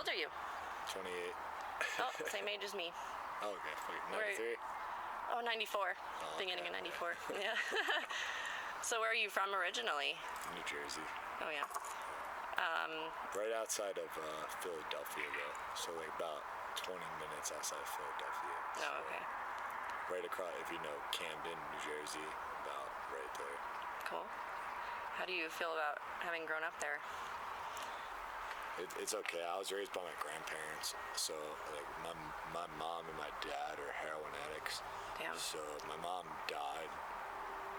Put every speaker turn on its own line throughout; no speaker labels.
old are you?
28.
Oh, same age as me.
Oh, okay. Wait, 93?
Oh, 94. Beginning of 94. Yeah. So where are you from originally?
New Jersey.
Oh, yeah.
Right outside of Philadelphia, though. So like about 20 minutes outside of Philadelphia.
Oh, okay.
Right across, if you know Camden, New Jersey, about right there.
Cool. How do you feel about having grown up there?
It's okay. I was raised by my grandparents, so like my mom and my dad are heroin addicts.
Damn.
So my mom died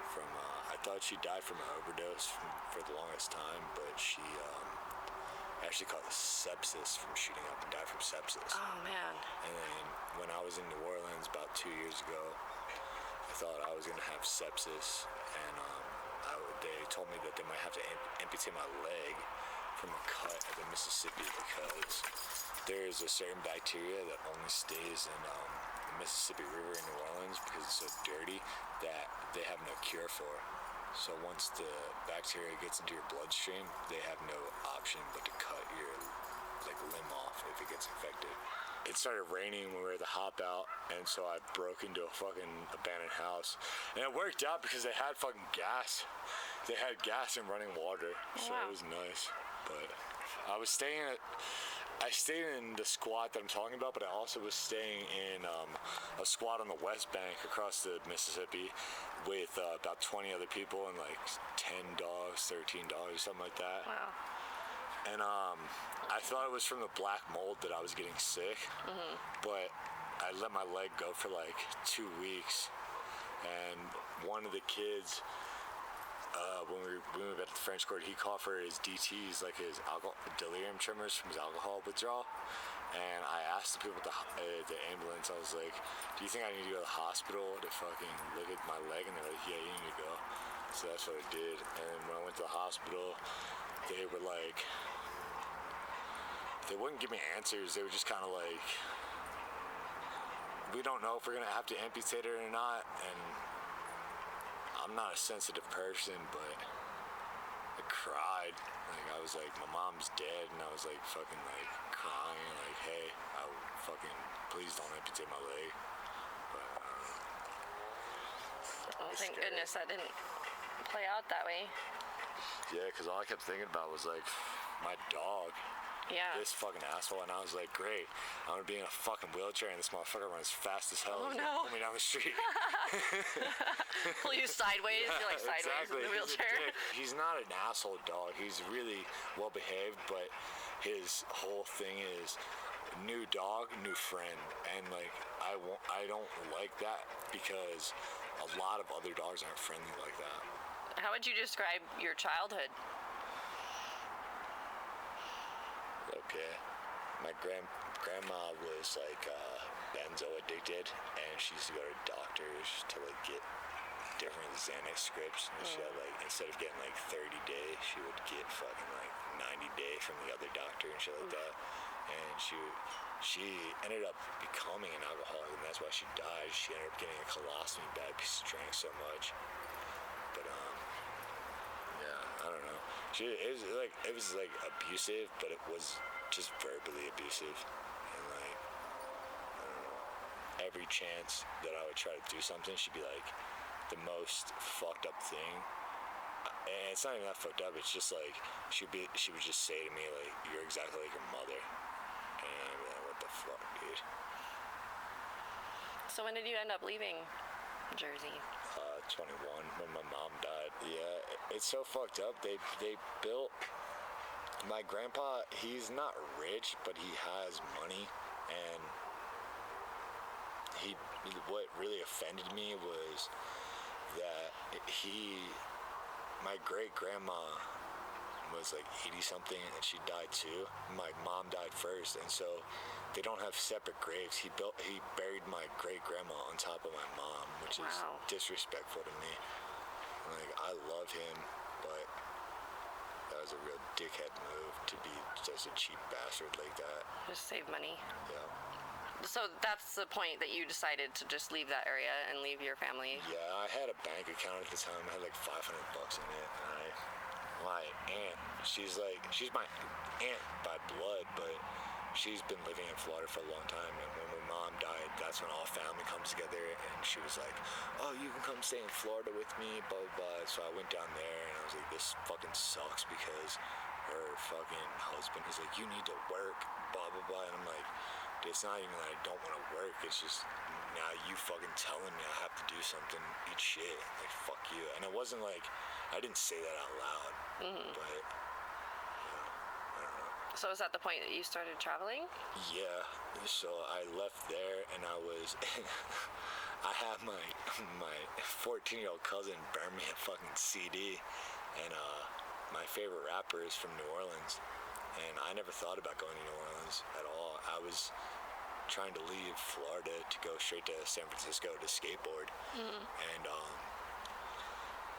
from I thought she died from an overdose for the longest time, but she actually caught sepsis from shooting up and died from sepsis.
Oh man.
And then when I was in New Orleans about 2 years ago, I thought I was gonna have sepsis, and they told me that they might have to amputate my leg from a cut at the Mississippi because there is a certain bacteria that only stays in the Mississippi River in New Orleans because it's so dirty that they have no cure for. So once the bacteria gets into your bloodstream, they have no option but to cut your limb off if it gets infected. It started raining when we were at the hop out, and so I broke into a fucking abandoned house. And it worked out because they had fucking gas. They had gas and running water, so
wow.
It was nice. But I stayed in the squat that I'm talking about, but I also was staying in a squat on the West Bank across the Mississippi with about 20 other people and like 10 dogs, 13 dogs, something like that.
Wow.
And I thought it was from the black mold that I was getting sick, but I let my leg go for like 2 weeks, and one of the kids, when we moved at the French Court, he called for his DTs, like his delirium tremors from his alcohol withdrawal. And I asked the people at the ambulance, I was like, do you think I need to go to the hospital to fucking look at my leg? And they're like, yeah, you need to go. So that's what I did. And when I went to the hospital, they were like, they wouldn't give me answers. They were just kind of like, we don't know if we're going to have to amputate it or not. And I'm not a sensitive person, but I cried. Like, I was like, my mom's dead, and I was like fucking like crying, like, hey, please don't amputate my leg. But
Oh, thank goodness that didn't play out that way.
yeah, because all I kept thinking about was like my dog.
Yeah.
This fucking asshole, and I was like, great, I'm gonna be in a fucking wheelchair, and this motherfucker runs fast as hell.
Oh,
He's
no.
pull me down the street.
Pull you sideways. You're like sideways
exactly.
in the wheelchair.
He's not an asshole dog. He's really well behaved, but his whole thing is new dog, new friend, and like I don't like that because a lot of other dogs aren't friendly like that.
How would you describe your childhood?
Okay. My grandma was like benzo addicted, and she used to go to doctors to like get different Xanax scripts, and she had like, instead of getting like 30 days, she would get fucking like 90 days from the other doctor and shit like that. And she ended up becoming an alcoholic, and that's why she died. She ended up getting a colostomy bag because she drank so much. But yeah, I don't know. It was like abusive, but it was just verbally abusive, and like I don't know. Every chance that I would try to do something, she'd be like the most fucked up thing. And it's not even that fucked up. It's just like she would just say to me like, "You're exactly like your mother," and I'd be like, "What the fuck, dude?"
So when did you end up leaving Jersey?
21 when my mom died. Yeah, it's so fucked up. They built my grandpa. He's not rich, but he has money, and what really offended me was that my great grandma was like 80 something, and she died too. My mom died first, and so they don't have separate graves. He buried my great grandma on top of my mom, which is disrespectful to me. Like, I love him, but that was a real dickhead move to be just a cheap bastard like that.
Just save money.
Yeah.
So that's the point that you decided to just leave that area and leave your family.
Yeah, I had a bank account at the time. I had like $500 in it. And my aunt, she's my aunt by blood, but she's been living in Florida for a long time, and when my mom died, that's when all family comes together, and she was like, oh, you can come stay in Florida with me, blah, blah, blah. So I went down there, and I was like, this fucking sucks, because her fucking husband, he's like, you need to work, blah, blah, blah. And I'm like, dude, it's not even that I don't want to work, it's just now you fucking telling me I have to do something, eat shit, like, fuck you. And it wasn't like, I didn't say that out loud, but, you know, I don't know.
So is that the point that you started traveling?
Yeah, so I left there, and I was, I had my 14-year-old cousin burn me a fucking CD, and my favorite rapper is from New Orleans, and I never thought about going to New Orleans at all. I was trying to leave Florida to go straight to San Francisco to skateboard, and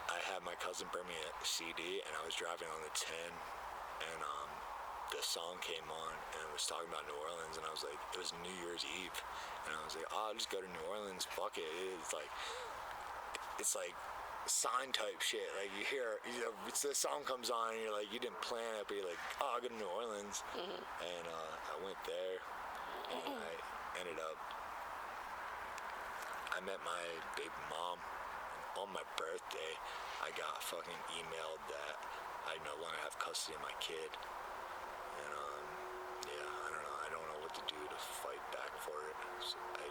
I had my cousin bring me a CD, and I was driving on the 10, and the song came on, and it was talking about New Orleans, and I was like, it was New Year's Eve, and I was like, oh, I'll just go to New Orleans, fuck it. It's like sign type shit. Like, you hear, it's the song comes on, and you're like, you didn't plan it, but you're like, oh, I'll go to New Orleans, and I went there, and I ended up, I met my baby mom, and on my birthday, I got fucking emailed that I no longer have custody of my kid. And, yeah, I don't know what to do to fight back for it. So I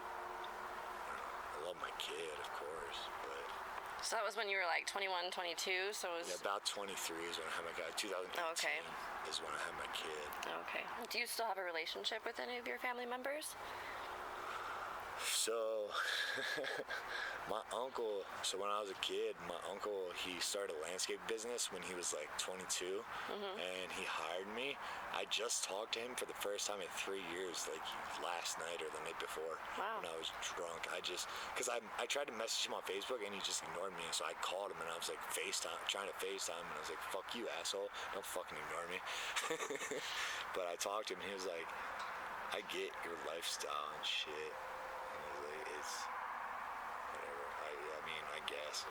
love my kid, of course, but...
So that was when you were like 21, 22, so it was...
Yeah, about 23 is when I had my kid. 2018
Okay.
is when I had my kid.
Okay. Do you still have a relationship with any of your family members?
So, my uncle, so when I was a kid, my uncle, he started a landscape business when he was like 22, and he hired me. I just talked to him for the first time in 3 years, like last night or the night before.
Wow.
When I was drunk. Because I tried to message him on Facebook, and he just ignored me, so I called him, and I was like trying to FaceTime, and I was like, fuck you, asshole, don't fucking ignore me. But I talked to him, and he was like, I get your lifestyle and shit. Whatever. I mean, I guess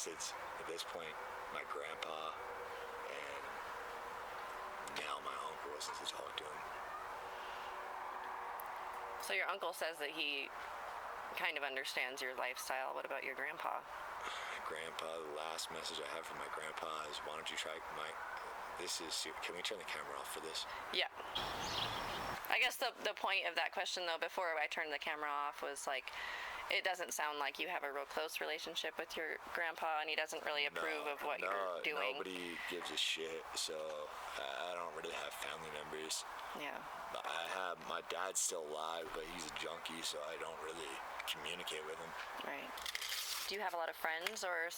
it's at this point my grandpa, and now my uncle, since I talked to him.
So your uncle says that he kind of understands your lifestyle. What about your grandpa?
Grandpa, the last message I have from my grandpa is, why don't you try can we turn the camera off for this?
Yeah. I guess the point of that question, though, before I turned the camera off, was like, it doesn't sound like you have a real close relationship with your grandpa, and he doesn't really approve of what you're doing.
Nobody gives a shit, so I don't really have family members.
Yeah.
My dad's still alive, but he's a junkie, so I don't really communicate with him.
Right. Do you have a lot of friends or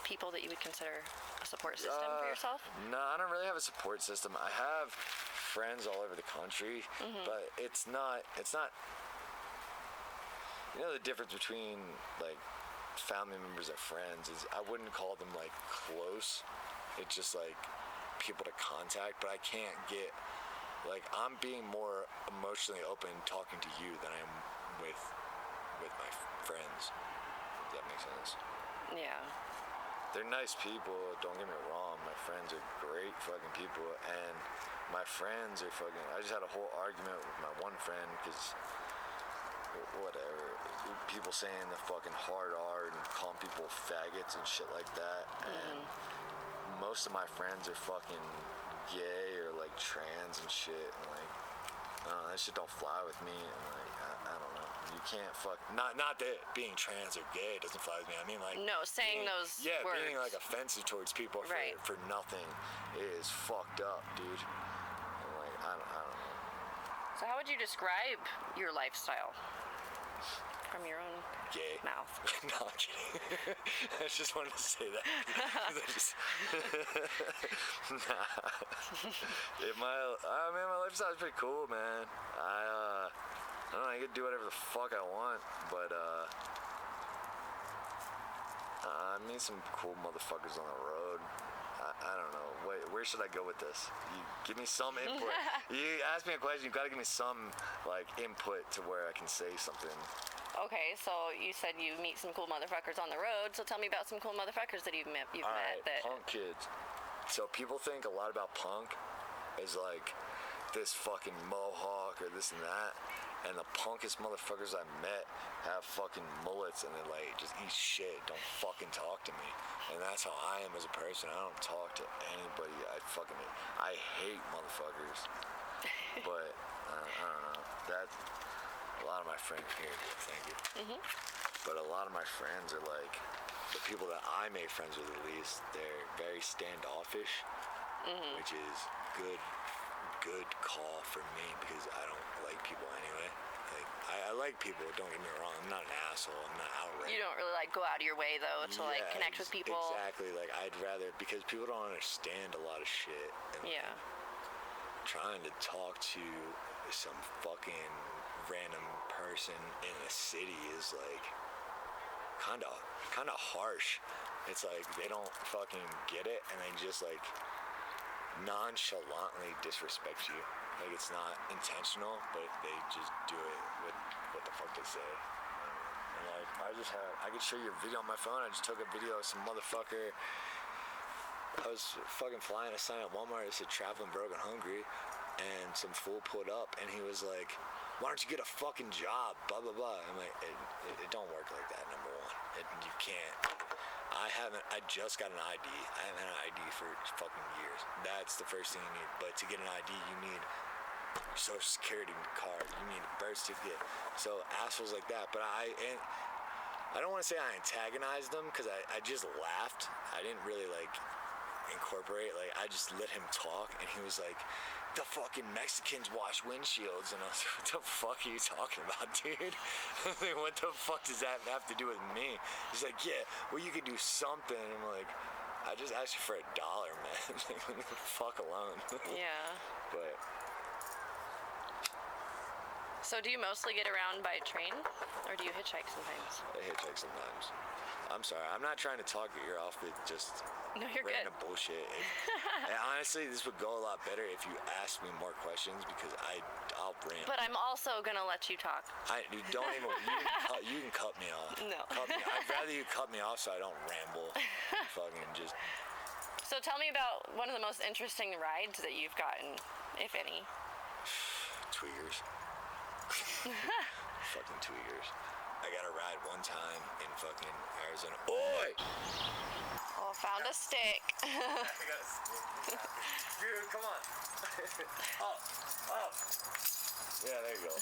people that you would consider a support system for yourself?
No, I don't really have a support system. I have friends all over the country, but it's not, you know, the difference between like family members and friends is I wouldn't call them like close. It's just like people to contact, but I can't get, like, I'm being more emotionally open talking to you than I am with my friends. If that makes sense.
Yeah.
They're nice people, don't get me wrong. My friends are great fucking people, and my friends are fucking... I just had a whole argument with my one friend, because... whatever. People saying the fucking hard R and calling people faggots and shit like that, and most of my friends are fucking gay or, like, trans and shit, and, like, I don't know, that shit don't fly with me, and, like, I don't know. You can't not that being trans or gay doesn't fly with me. I mean, like,
no, saying those words.
Being like offensive towards people for nothing is fucked up, dude. And, like, I don't know.
So how would you describe your lifestyle from your own
gay
mouth?
No, I'm kidding. I just wanted to say that. My lifestyle's pretty cool, man. I don't know, I can do whatever the fuck I want, but I meet some cool motherfuckers on the road. I don't know. Where should I go with this? You give me some input. You ask me a question, you gotta give me some, like, input to where I can say something.
Okay, so you said you meet some cool motherfuckers on the road, so tell me about some cool motherfuckers that you've met.
Punk kids. So people think a lot about punk is like this fucking mohawk or this and that. And the punkest motherfuckers I met have fucking mullets and they like just eat shit. Don't fucking talk to me. And that's how I am as a person. I don't talk to anybody. I hate motherfuckers. But I don't know. That a lot of my friends here. Thank you. Mm-hmm. But a lot of my friends are like the people that I made friends with. At least they're very standoffish, which is good call for me because I don't like people anyway. Like I like people. Don't get me wrong. I'm not an asshole. I'm not outright.
You don't really like go out of your way though to like connect with people.
Exactly. Like I'd rather because people don't understand a lot of shit. And trying to talk to some fucking random person in a city is like kind of harsh. It's like they don't fucking get it and they just like nonchalantly disrespect you. Like it's not intentional, but they just do it with what the fuck they say. And like I could show you a video on my phone. I just took a video of some motherfucker. I was fucking flying a sign at Walmart. It said traveling broke and hungry, and some fool pulled up and he was like, "Why don't you get a fucking job?" Blah blah blah. I'm like, it don't work like that. Number one, you can't. I just got an ID. I haven't had an ID for fucking years. That's the first thing you need. But to get an ID, you need your social security card. You need a birth certificate. So assholes like that. But I don't want to say I antagonized them because I just laughed. I didn't really like incorporate. Like I just let him talk, and he was like, "The fucking Mexicans wash windshields," and I was like, "What the fuck are you talking about, dude?" I was like, "What the fuck does that have to do with me?" He's like, "Yeah, well you could do something." And I'm like, "I just asked you for $1, man. Leave me the fuck alone."
Yeah.
But
so do you mostly get around by train, or do you hitchhike sometimes?
I hitchhike sometimes. I'm sorry, I'm not trying to talk your ear off with just
No, you're
random
good.
bullshit. And honestly, this would go a lot better if you asked me more questions because I'll rant.
But I'm also gonna let you talk.
You don't even. You can cut me off.
No.
I'd rather you cut me off so I don't ramble. Fucking just.
So tell me about one of the most interesting rides that you've gotten, if any.
Tweakers. Fucking tweakers. I got a ride one time in fucking Arizona. Oi!
Oh, found a stick.
I got a stick. Dude, come on. Up. Yeah, there you go.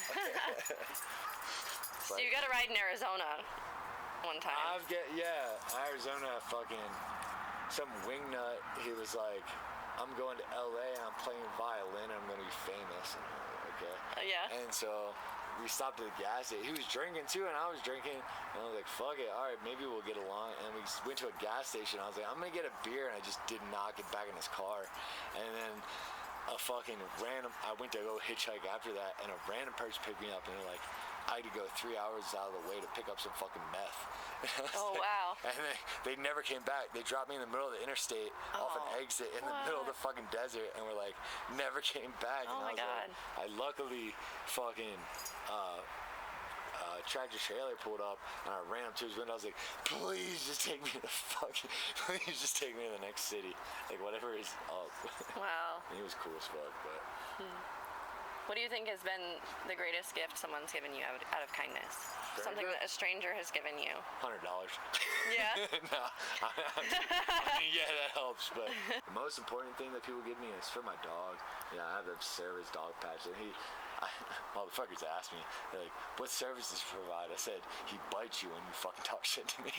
So you got a ride in Arizona one time.
Arizona fucking some wingnut. He was like, "I'm going to LA and I'm playing violin and I'm gonna be famous." And I'm like, okay.
Yeah.
And so we stopped at the gas station. He was drinking too, and I was drinking. And I was like, "Fuck it, all right, maybe we'll get along." And we went to a gas station. I was like, "I'm gonna get a beer," and I just did not get back in his car. And then a fucking random. I went to go hitchhike after that, and a random person picked me up, and they're like, I had to go 3 hours out of the way to pick up some fucking meth.
Oh, wow.
And they never came back. They dropped me in the middle of the interstate off an exit in the middle of the fucking desert, and we're like, never came back.
Oh,
and
my God.
I luckily fucking tractor trailer pulled up, and I ran up to his window. I was like, please just take me to please just take me to the next city. Like, whatever is up.
Wow.
And he was cool as fuck, but...
What do you think has been the greatest gift someone's given you out of kindness?
Stranger?
Something that a stranger has given you.
$100.
Yeah?
No, yeah, that helps. But the most important thing that people give me is for my dog. Yeah, I have a service dog patch, and motherfuckers ask me, they're like, "What services do you provide?" I said, "He bites you when you fucking talk shit to me."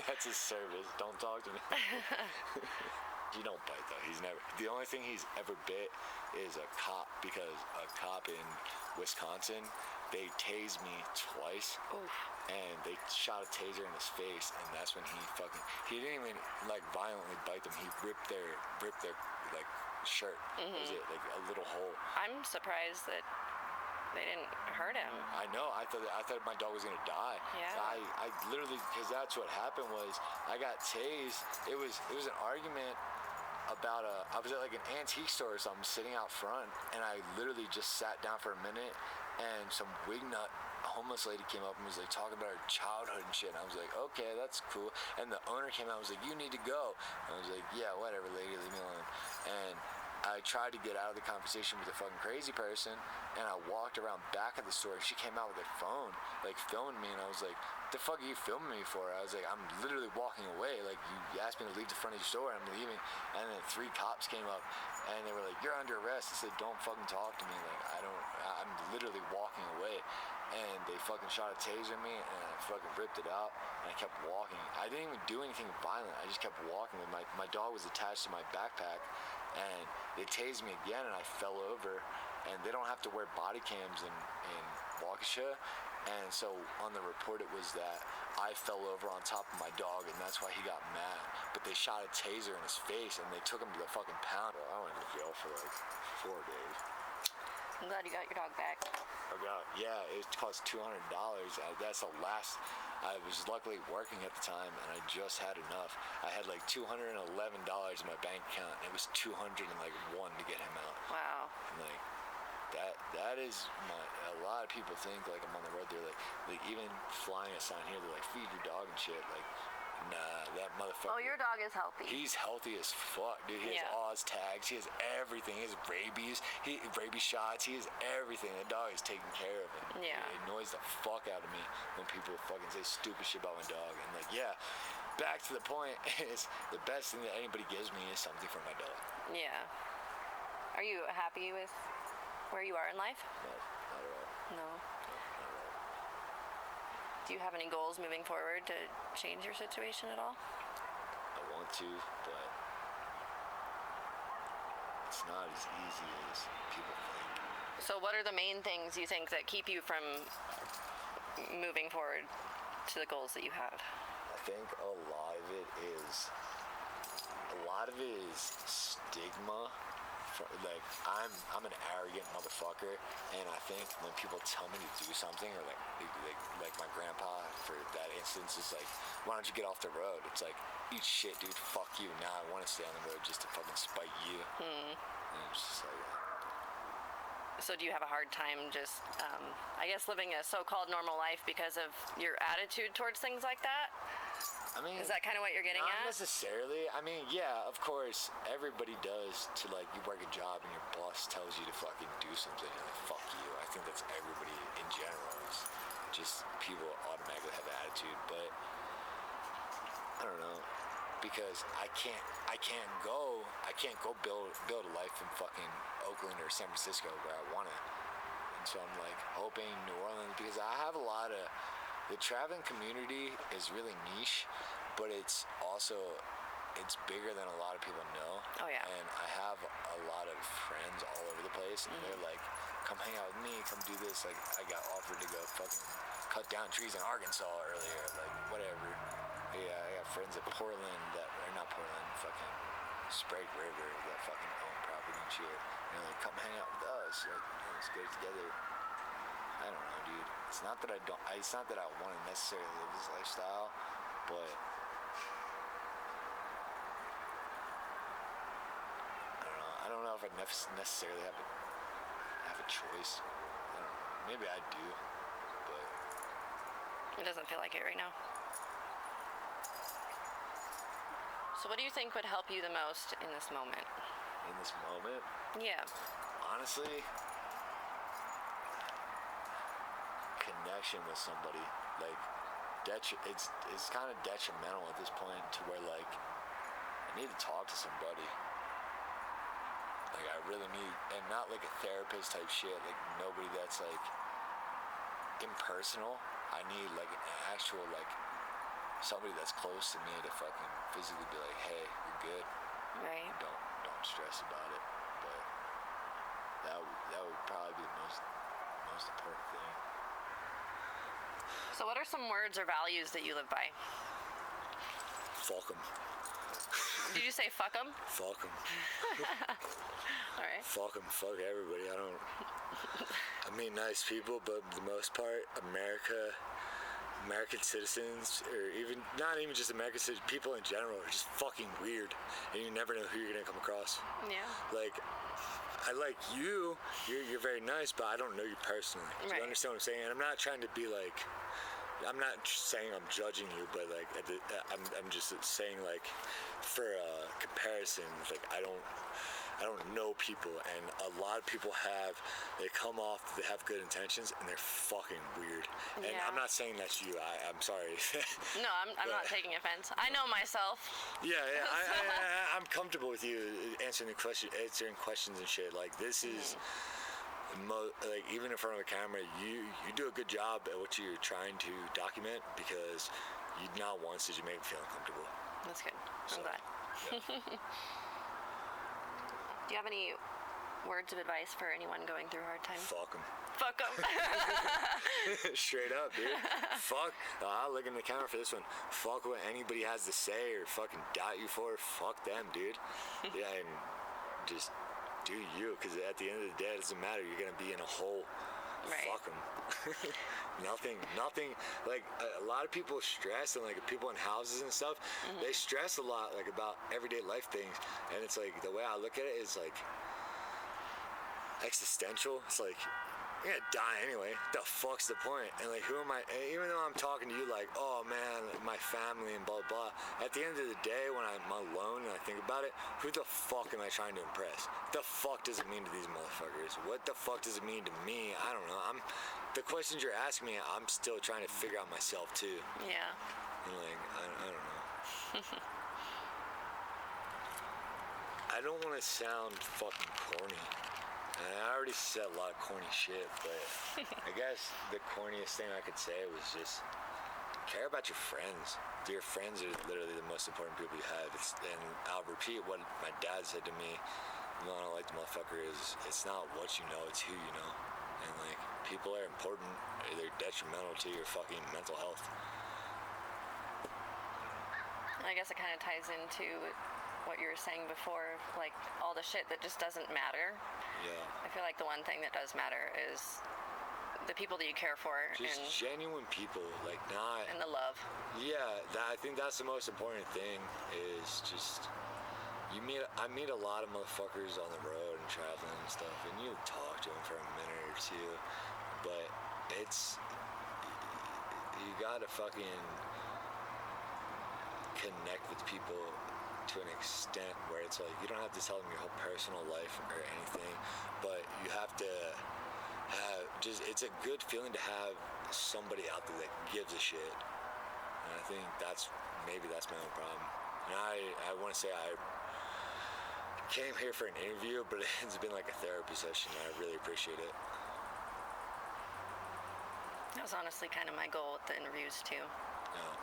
That's his service. Don't talk to me. He don't bite though. He's never. The only thing he's ever bit is a cop, because a cop in Wisconsin, they tased me twice.
Oof.
And they shot a taser in his face, and that's when he didn't even like violently bite them. He ripped their like shirt. Was it like a little hole?
I'm surprised that they didn't hurt him.
I know. I thought my dog was gonna die.
Yeah.
I literally, because that's what happened was I got tased. It was an argument about I was at like an antique store or something, sitting out front, and I literally just sat down for a minute, and some wignut homeless lady came up and was like talking about her childhood and shit, and I was like, okay, that's cool. And the owner came out and was like, you need to go. And I was like, yeah, whatever, lady, leave me alone. And I tried to get out of the conversation with the fucking crazy person, and I walked around back of the store, and she came out with her phone, like, filming me, and I was like, the fuck are you filming me for? I was like, I'm literally walking away. Like, you asked me to leave the front of your store, and I'm leaving. And then 3 cops came up, and they were like, you're under arrest. I said, don't fucking talk to me. Like, I'm literally walking away. And they fucking shot a taser at me, and I fucking ripped it out, and I kept walking. I didn't even do anything violent. I just kept walking. And my dog was attached to my backpack, and they tased me again, and I fell over. And they don't have to wear body cams in Waukesha. And so on the report, it was that I fell over on top of my dog, and that's why he got mad. But they shot a taser in his face, and they took him to the fucking pound. I went to jail for like 4 days.
I'm glad you got your dog back.
Yeah, it cost $200. That's the last. I was luckily working at the time, and I just had enough. I had like $211 in my bank account, and it was $201 to get him out.
Wow.
And like that is a lot of people think like I'm on the road. They're like even flying a sign here. They're like, feed your dog and shit. Like, nah, that motherfucker.
Oh, your dog is healthy.
He's healthy as fuck, dude. He has Oz tags. He has everything. He has rabies. Rabies shots. He has everything. The dog is taking care of him.
Yeah.
It annoys the fuck out of me when people fucking say stupid shit about my dog. And like, yeah, back to the point is the best thing that anybody gives me is something from my dog.
Yeah. Are you happy with where you are in life?
No, not at all.
No.
Not at all.
Do you have any goals moving forward to change your situation at all?
I want to, but it's not as easy as people think.
So what are the main things you think that keep you from moving forward to the goals that you have?
I think a lot of it is stigma. Like, I'm an arrogant motherfucker, and I think when people tell me to do something, or like my grandpa for that instance is like, why don't you get off the road? It's like, eat shit, dude, fuck you. Now I want to stay on the road just to fucking spite you. And it's just like that.
So do you have a hard time just, I guess, living a so-called normal life because of your attitude towards things like that?
I mean,
is that kind of what you're getting
not
at?
Not necessarily. I mean, yeah, of course, everybody does. To like, you work a job and your boss tells you to fucking do something, and like, fuck you. I think that's everybody in general. It's just people automatically have attitude, but I don't know, because I can't go build a life in fucking Oakland or San Francisco where I want to. And so I'm like hoping New Orleans, because I have a lot of. The traveling community is really niche, but it's bigger than a lot of people know.
Oh, yeah.
And I have a lot of friends all over the place, and they're like, come hang out with me, come do this. Like, I got offered to go fucking cut down trees in Arkansas earlier, like, whatever. Yeah, I got friends at Portland not Portland, fucking Sprague River that fucking own property and shit. And they're like, come hang out with us. Like, let's get together. I don't know, dude. It's not that I want to necessarily live this lifestyle, but I don't know if I necessarily have a choice. I don't know. Maybe I do, but
it doesn't feel like it right now. So what do you think would help you the most in this moment?
In this moment?
Yeah.
Honestly, connection with somebody. Like, it's kind of detrimental at this point to where, like, I need to talk to somebody. Like, I really need, and not like a therapist type shit, like nobody that's like impersonal. I need like an actual, like, somebody that's close to me to fucking physically be like, hey, you're good.
Right.
Don't stress about it. But that would probably be the most important thing.
So what are some words or values that you live by?
Fuck 'em.
Did you say fuck 'em?
Fuck 'em.
All right.
Fuck 'em. Fuck everybody. I mean, nice people, but for the most part, American citizens, or not even just American citizens, people in general are just fucking weird, and you never know who you're gonna come across.
Yeah.
Like, I like you. You're very nice, but I don't know you personally. Do
Right.
you understand what I'm saying? And I'm not trying to be like, I'm not saying I'm judging you, but like, I'm just saying, like, for comparison, like, I don't I don't know people, and a lot of people they come off, they have good intentions, and they're fucking weird. And
Yeah.
I'm not saying that's you. I'm sorry.
No, I'm not taking offense. I know myself.
Yeah, I'm comfortable with you answering questions and shit. Like, this is, like, even in front of a camera, you do a good job at what you're trying to document, because you not once did you make me feel uncomfortable.
That's good. I'm glad.
Yeah.
Do you have any words of advice for anyone going through hard times?
Fuck 'em.
Fuck 'em.
Straight up, dude. Fuck. I'll look in the camera for this one. Fuck what anybody has to say or fucking doubt you for. Fuck them, dude. Yeah, and just do you, because at the end of the day, it doesn't matter. You're gonna be in a hole.
Right.
Fuck them. Nothing. Like, a lot of people stress, and like people in houses and stuff, they stress a lot, like, about everyday life things. And it's like, the way I look at it is like existential. It's like, you're gonna die anyway. The fuck's the point? And like, who am I? Even though I'm talking to you like, oh man, my family and blah blah. At the end of the day, when I'm alone and I think about it, who the fuck am I trying to impress? The fuck does it mean to these motherfuckers? What the fuck does it mean to me? I don't know. The questions you're asking me, I'm still trying to figure out myself too.
Yeah.
And like, I don't know. I don't want to sound fucking corny. And I already said a lot of corny shit, but I guess the corniest thing I could say was just care about your friends. Your friends are literally the most important people you have. And I'll repeat what my dad said to me. You know, I don't like the motherfucker is, it's not what you know, it's who you know. And like, people are important. They're detrimental to your fucking mental health.
I guess it kind of ties into what you were saying before, like all the shit that just doesn't matter.
Yeah.
I feel like the one thing that does matter is the people that you care for,
Just
and
genuine people, like, not.
the love.
Yeah, I think that's the most important thing. Is just I meet a lot of motherfuckers on the road and traveling and stuff, and you talk to them for a minute or two, but you gotta fucking connect with people to an extent where it's like, you don't have to tell them your whole personal life or anything, but you have to have it's a good feeling to have somebody out there that gives a shit. And I think maybe that's my own problem. And I want to say I came here for an interview, but it's been like a therapy session, and I really appreciate it.
That was honestly kind of my goal with the interviews too.
Yeah.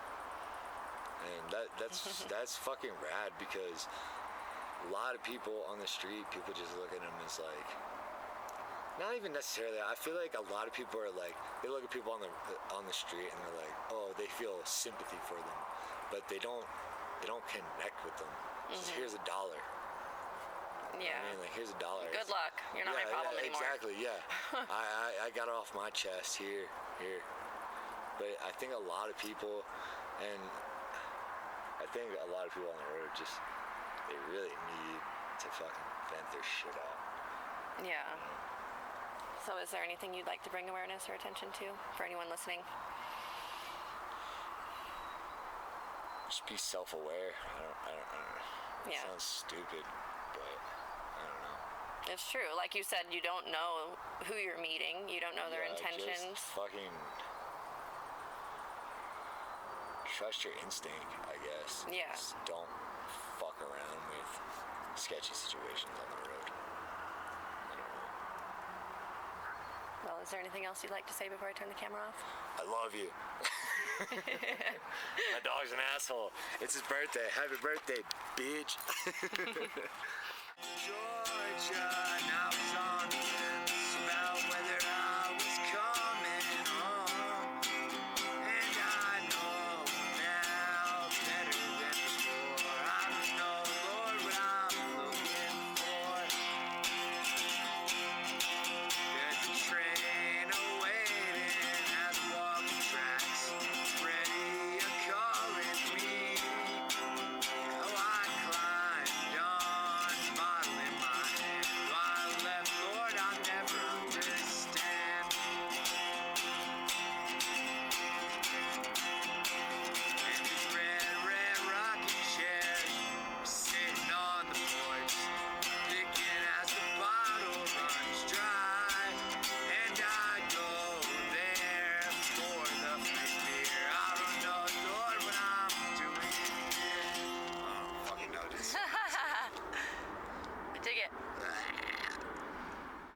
And that's fucking rad, because a lot of people on the street, people just look at them as like, not even necessarily, I feel like a lot of people are like, they look at people on the street and they're like, oh, they feel sympathy for them, but they don't connect with them. Just, here's $1.
Yeah.
I mean, like, here's $1.
Good luck. You're not my problem anymore.
Exactly, yeah. I got it off my chest here. But I think a lot of people, and I think a lot of people on the road just, they really need to fucking vent their shit out.
Yeah. So is there anything you'd like to bring awareness or attention to for anyone listening?
Just be self-aware. I don't know.
Yeah.
It sounds stupid, but I don't know.
It's true. Like you said, you don't know who you're meeting. You don't know their intentions.
Just fucking trust your instinct, I guess.
Yeah.
Just don't fuck around with sketchy situations on the road. I don't know.
Well, is there anything else you'd like to say before I turn the camera off?
I love you. My dog's an asshole. It's his birthday. Happy birthday, bitch. Georgia, now it's on.